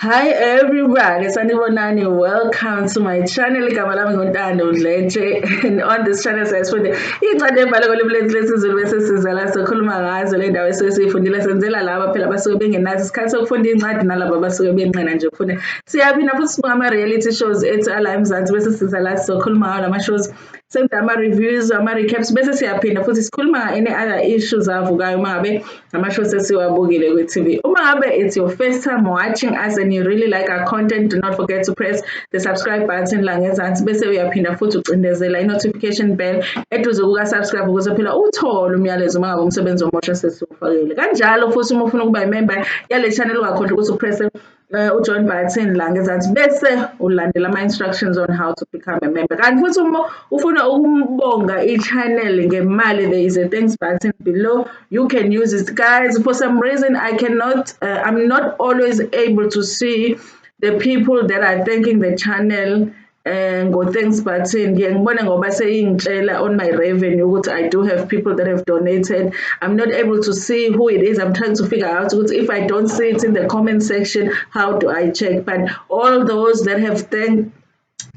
Hi everybody, Sanibonani. Welcome to my channel. Igama lami nguNtando Dletshe. And on this channel siyasifunda incwadi embhalwe ngolimi lethu lesiZulu bese siza la sokhuluma ngazo le ndawo esuke siyifundile senzela laba phela basuke bengenazo isikhathi sokufunda incwadi nalabo abasuke benqena nje ukufunda. Siyaphinda futhi sibuka ama-reality shows ethu ala eMzansi bese siza la sizokhuluma ngawo lama shows. Senza ama-reviews, ama-recaps bese siyaphinda futhi sikhuluma any other issues avukayo uma ngabe ama-shows esiwabukile kwi-TV. Uma ngabe it's your first time watching us and you really like our content, do not forget to press the subscribe button la ngezansi bese uyaphinda futhi ucindezela i-notification bell eduze kuka-subscribe ukuze phela uthole umyalezo uma ngabe umsebenzi omusha sesiwufakile. Kanjalo futhi uma ufuna ukuba imember yale channel ungakhohlwa ukuthi upresse ujoin button la ngezansi bese ulandela ama-instructions on how to become a member. Kanti futhi uma ufuna ukumbonga i-channel ngemali, there is a thanks button below. You can use it. Guys, for some reason I'm not always able to see the people that are thanking the channel ngo-thanks button. Ngiye ngibone ngoba seyingitshela on my revenue ukuthi I do have people that have donated. I'm not able to see who it is. I'm trying to figure out ukuthi if I don't see it in the comment section, how do I check? But all those that have thanked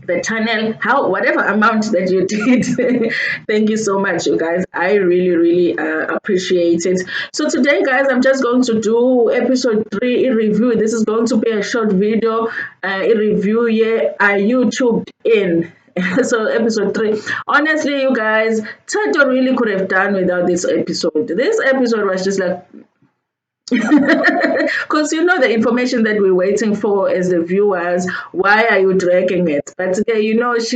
the channel, whatever amount that you did, thank you so much, you guys. I really appreciate it. So today, guys, I'm just going to do episode 3 in review. This is going to be a short video in review. Yeah, I YouTubed in. So episode 3, honestly, you guys, Tato really could have done without this episode. This episode was just like because the information that we're waiting for as the viewers, why are you dragging it? But he knows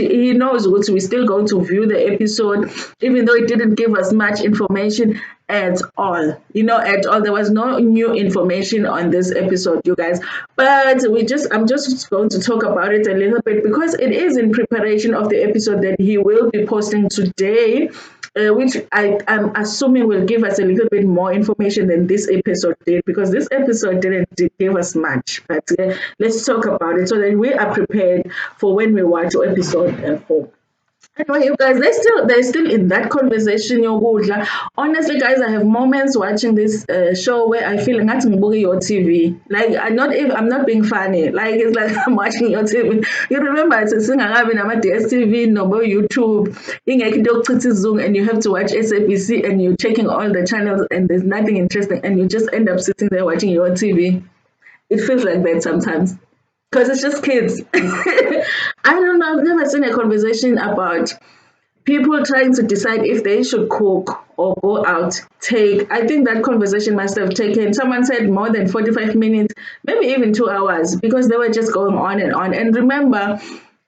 what we're still going to view the episode, even though it didn't give us much information at all. At all. There was no new information on this episode, you guys. But I'm just going to talk about it a little bit because it is in preparation of the episode that he will be posting today. Which I'm assuming will give us a little bit more information than this episode did, because this episode didn't give us much. But let's talk about it so that we are prepared for when we watch episode 4. Anyway, you guys, they're still in that conversation. Honestly, guys, I have moments watching this show where I feel like I'm watching your TV. Like I'm not being funny. Like it's like I'm watching your TV. You remember it's a thing I have in my DSTV, no YouTube, Zoom, and you have to watch SABC, and you're checking all the channels, and there's nothing interesting, and you just end up sitting there watching your TV. It feels like that sometimes. Because it's just kids. I don't know. I've never seen a conversation about people trying to decide if they should cook or go out. I think that conversation must have taken, someone said, more than 45 minutes, maybe even 2 hours, because they were just going on and on. And remember,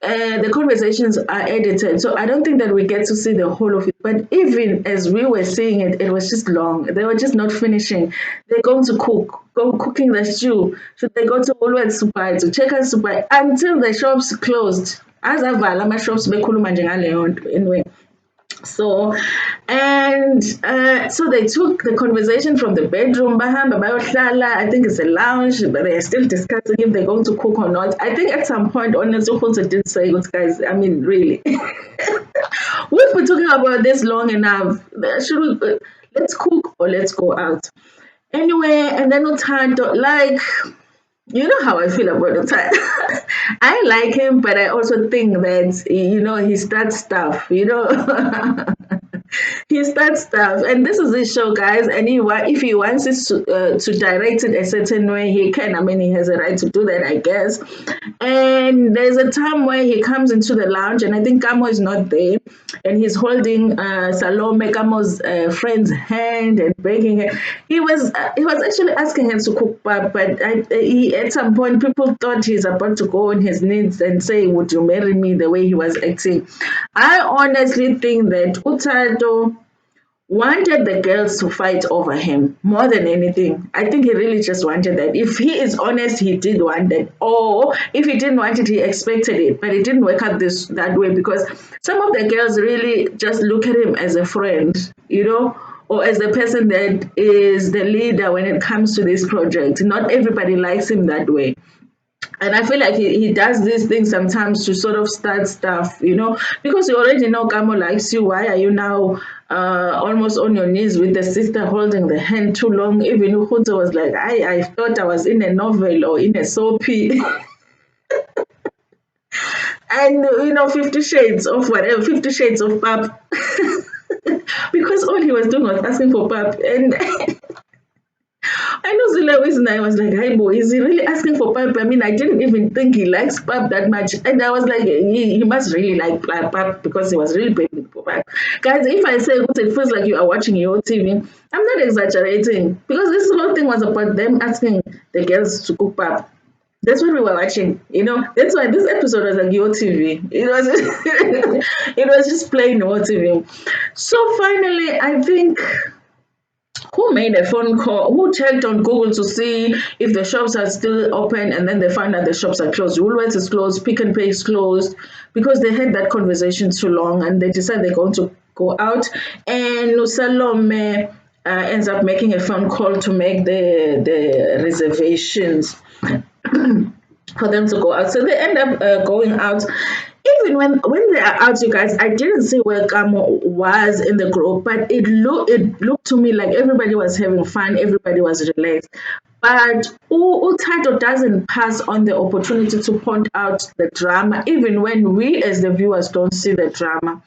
the conversations are edited, so I don't think that we get to see the whole of it. But even as we were seeing it, it was just long. They were just not finishing. They're going to cooking the stew. Should they go to Woolworths to check out supply until the shops closed? As avala ama shops bekhuluma nje ngaleyo nto anyway. So so they took the conversation from the bedroom, I think it's a lounge, but they are still discussing if they're going to cook or not. I think at some point, honestly, Gontse did say, guys, I mean, really, we've been talking about this long enough. Let's cook or let's go out? Anyway, and then Utando, like, you know how I feel about Utando. I like him, but I also think that, he starts stuff, he starts stuff, and this is his show, guys. And if he wants it to direct it a certain way, he can. I mean, he has a right to do that, I guess. And there's a time where he comes into the lounge, and I think Kamo is not there, and he's holding Salome, Kamo's friend's hand, and begging her. He was actually asking her to cook, but at some point, people thought he's about to go on his knees and say, "Would you marry me?" The way he was acting, I honestly think that Utando wanted the girls to fight over him more than anything. I think he really just wanted that. If he is honest, he did want that. Or if he didn't want it, he expected it. But it didn't work out that way, because some of the girls really just look at him as a friend, or as the person that is the leader when it comes to this project. Not everybody likes him that way. And I feel like he does these things sometimes to sort of start stuff, because you already know Kamo likes you. Why are you now almost on your knees with the sister holding the hand too long. Even Gontse was like, I thought I was in a novel or in a soapy. And 50 shades of whatever, 50 shades of pap. Because all he was doing was asking for pap. And I know Zille was, and I was like, hey boy, is he really asking for pap? I mean, I didn't even think he likes pap that much. And I was like, he must really like pap because he was really begging for pap. Guys, if I say it feels like you are watching your TV, I'm not exaggerating, because this whole thing was about them asking the girls to cook pap. That's what we were watching. That's why this episode was like your TV. It was it was just plain your TV. So finally, I think, who made a phone call, who checked on Google to see if the shops are still open, and then they find out the shops are closed. Woolworths is closed, Pick and Pay is closed, because they had that conversation too long, and they decide they're going to go out. And Salome ends up making a phone call to make the reservations for them to go out. So they end up going out. Even when they are out, you guys, I didn't see where Kamo was in the group, but it looked to me like everybody was having fun, everybody was relaxed. But Utato doesn't pass on the opportunity to point out the drama, even when we as the viewers don't see the drama.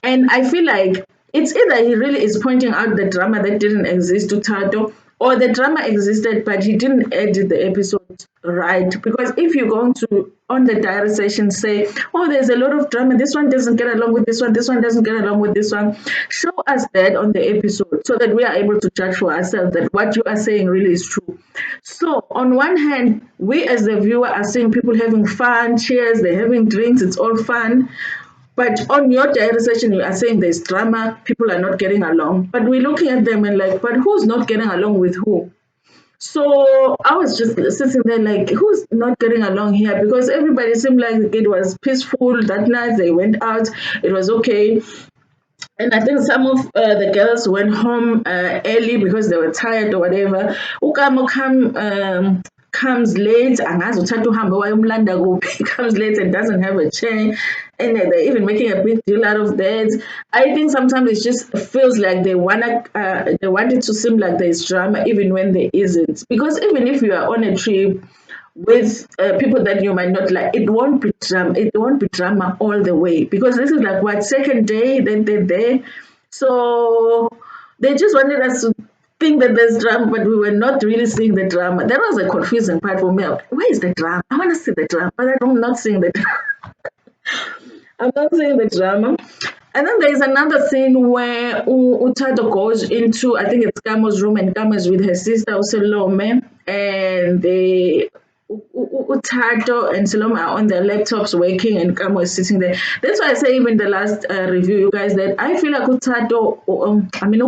And I feel like it's either he really is pointing out the drama that didn't exist to Tato, or the drama existed but he didn't edit the episode right. Because if you're going to, on the diary session, say, oh, there's a lot of drama, this one doesn't get along with this one doesn't get along with this one, show us that on the episode so that we are able to judge for ourselves that what you are saying really is true. So on one hand, we as the viewer are seeing people having fun, cheers, they're having drinks, it's all fun. But on your diary session, you are saying there's drama, people are not getting along. But we're looking at them and like, but who's not getting along with who? So I was just sitting there like, who's not getting along here? Because everybody seemed like it was peaceful that night. They went out, it was okay. And I think some of the girls went home early because they were tired or whatever. Ukamo comes late, angazi uthatha uhambe wayomlanda kuphi. He comes late and doesn't have a chair, and they're even making a big deal out of that. I think sometimes it just feels like they want it to seem like there's drama even when there isn't. Because even if you are on a trip with people that you might not like, it won't be drama. It won't be drama all the way, because this is like what, second day that they're there. So they just wanted us to think that there's drama, but we were not really seeing the drama. That was a confusing part for me. Where is the drama? I want to see the drama, but I'm not seeing the drama. I'm not seeing the drama. And then there's another scene where Utato goes into, I think it's Kamo's room, and Kamo is with her sister Uselome, and Utato and Salome are on their laptops working, and Kamo is sitting there. That's why I say, even the last review, you guys, that I feel like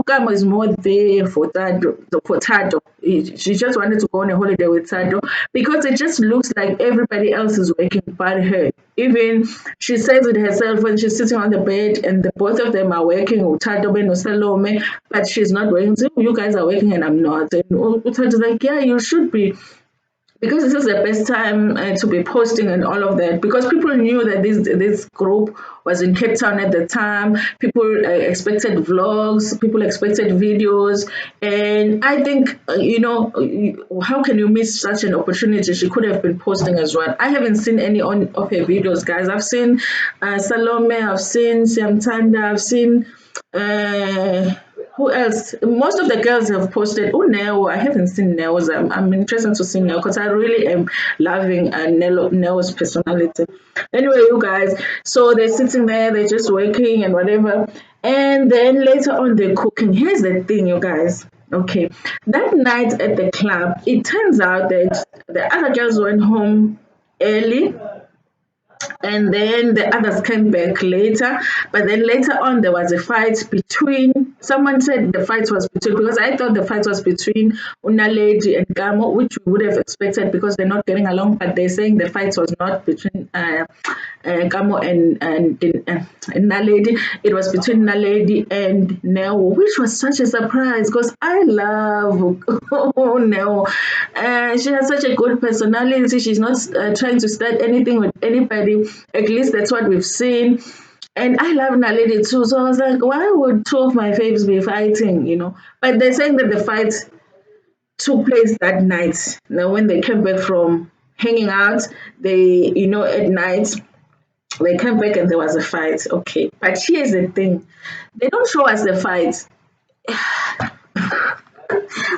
Kamo is more there for Tato. She just wanted to go on a holiday with Tato, because it just looks like everybody else is working but her. Even she says it herself when she's sitting on the bed and the both of them are working, Utato and Salome, but she's not working. So you guys are working and I'm not. And Utato's like, yeah, you should be, because this is the best time to be posting and all of that, because people knew that this group was in Cape Town at the time. People expected vlogs, people expected videos, and I think how can you miss such an opportunity? She could have been posting as well. I haven't seen any of her videos, guys. I've seen Salome, I've seen Siamtanda, I've seen who else? Most of the girls have posted. Oh, Neo, I haven't seen Neo's. I'm interested to see Neo, because I really am loving Neo's personality. Anyway, you guys, so they're sitting there, they're just working and whatever. And then later on, they're cooking. Here's the thing, you guys. Okay, that night at the club, it turns out that the other girls went home early, and then the others came back later. But then later on, there was a fight between, someone said the fight was between, because I thought the fight was between Unaledi and Gamo, which we would have expected because they're not getting along, but they're saying the fight was not between Gamo and Naledi. It was between Naledi and Neo, which was such a surprise, because I love Neo. She has such a good personality. She's not trying to start anything with anybody. At least that's what we've seen. And I love Naledi too. So I was like, why would two of my faves be fighting, But they're saying that the fight took place that night. Now, when they came back from hanging out, at night, they came back and there was a fight. Okay. But here's the thing, they don't show us the fight.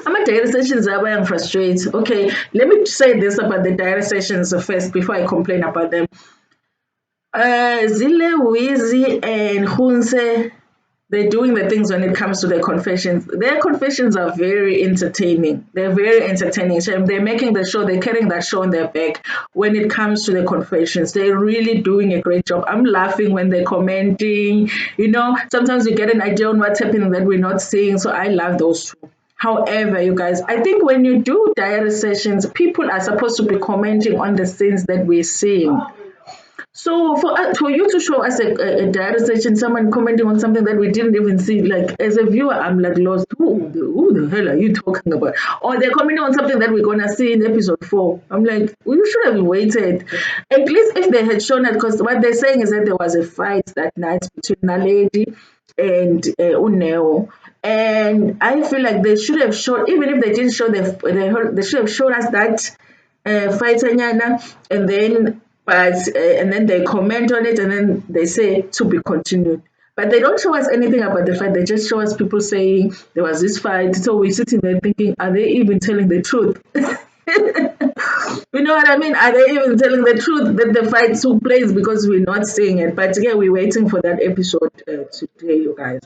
I'm a diary sessions are where I'm frustrated. Okay, let me say this about the diary sessions first before I complain about them. Zille, Wheezy, and Gontse, they're doing the things when it comes to their confessions. Their confessions are very entertaining. They're very entertaining. So they're making the show, they're carrying that show on their back when it comes to the confessions. They're really doing a great job. I'm laughing when they're commenting. Sometimes we get an idea on what's happening that we're not seeing. So I love those two. However, you guys, I think when you do diary sessions, people are supposed to be commenting on the scenes that we're seeing. So for you to show us a data session, someone commenting on something that we didn't even see, like as a viewer, I'm like lost. Who the hell are you talking about? Or they're commenting on something that we're gonna see in episode 4. I'm like, we should have waited. At least if they had shown it, because what they're saying is that there was a fight that night between Naledi and Uneo. And I feel like they should have shown, even if they didn't show they should have shown us that fight, and then and then they comment on it and then they say to be continued. But they don't show us anything about the fight. They just show us people saying there was this fight. So we're sitting there thinking, are they even telling the truth? You know what I mean? Are they even telling the truth that the fight took place, because we're not seeing it? But yeah, we're waiting for that episode today, you guys.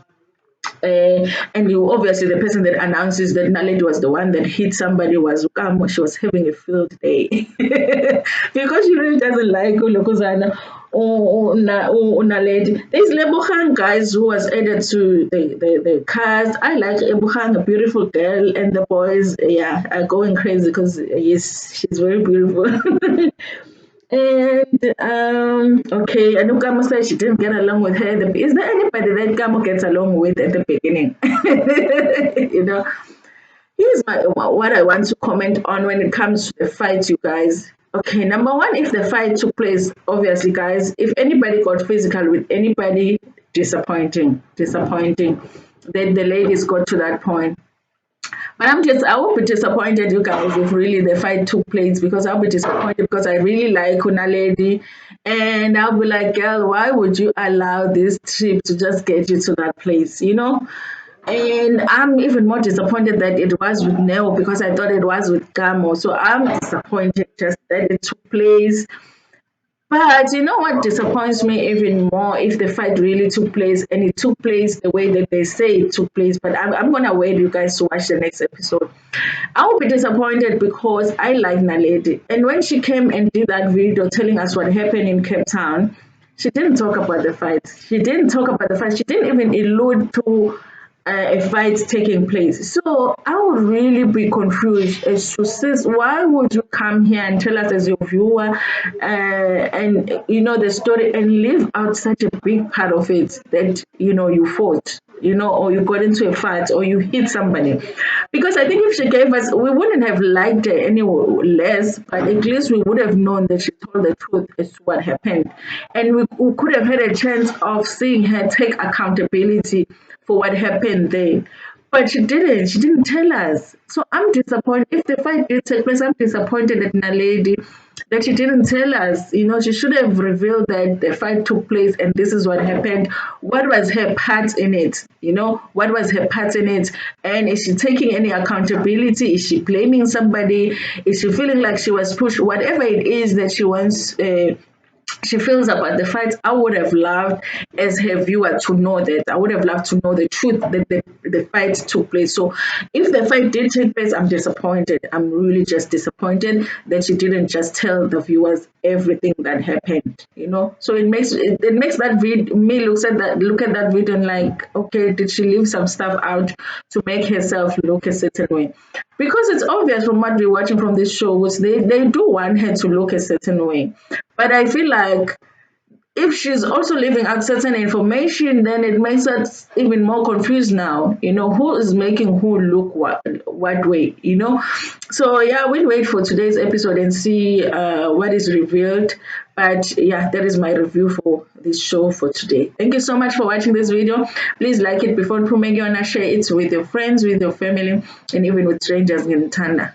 And you obviously, the person that announces that Naledi was the one that hit somebody was Ukamo. She was having a field day because she really doesn't like Ulokuzana or Naledi. There's Lebohang guys who was added to the cast. I like Lebohang, a beautiful girl, and the boys, yeah, are going crazy because yes, she's very beautiful. And okay, and Ukamo said she didn't get along with her. Is there anybody that Kamo gets along with at the beginning? you know, here's what I want to comment on when it comes to the fight, you guys. Okay, number one, if the fight took place, obviously, guys, if anybody got physical with anybody, disappointing. Then the ladies got to that point. But I will be disappointed, you guys, if really the fight took place, because I'll be disappointed because I really like Una Lady. And I'll be like, girl, why would you allow this trip to just get you to that place, And I'm even more disappointed that it was with Neo, because I thought it was with Gamo. So I'm disappointed just that it took place. But you know what disappoints me even more, if the fight really took place and it took place the way that they say it took place. But I'm gonna wait you guys to watch the next episode. I will be disappointed because I like Naledi. And when she came and did that video telling us what happened in Cape Town, she didn't talk about the fight. She didn't talk about the fight. She didn't even allude to a fight taking place. So I would really be confused as to, sis, why would you come here and tell us as your viewer, and the story, and leave out such a big part of it, that you fought, or you got into a fight, or you hit somebody. Because I think if she gave us, we wouldn't have liked her any less, but at least we would have known that she told the truth as to what happened. And we could have had a chance of seeing her take accountability for what happened there. But she didn't. She didn't tell us. So I'm disappointed. If the fight did take place, I'm disappointed at Naledi that she didn't tell us. She should have revealed that the fight took place and this is what happened. What was her part in it? What was her part in it? And is she taking any accountability? Is she blaming somebody? Is she feeling like she was pushed? Whatever it is that she wants. She feels about the fight, I would have loved as her viewer to know that. I would have loved to know the truth that the fight took place. So if the fight did take place, I'm disappointed. I'm really just disappointed that she didn't just tell the viewers everything that happened. So it makes that me look at that video and like, okay, did she leave some stuff out to make herself look a certain way? Because it's obvious from what we're watching from this show, which they do want her to look a certain way. But I feel like if she's also leaving out certain information, then it makes us even more confused now. Who is making who look what way? So yeah, we'll wait for today's episode and see what is revealed. But yeah, that is my review for this show for today. Thank you so much for watching this video. Please like it before Pumegi, share it with your friends, with your family, and even with strangers in Tanda.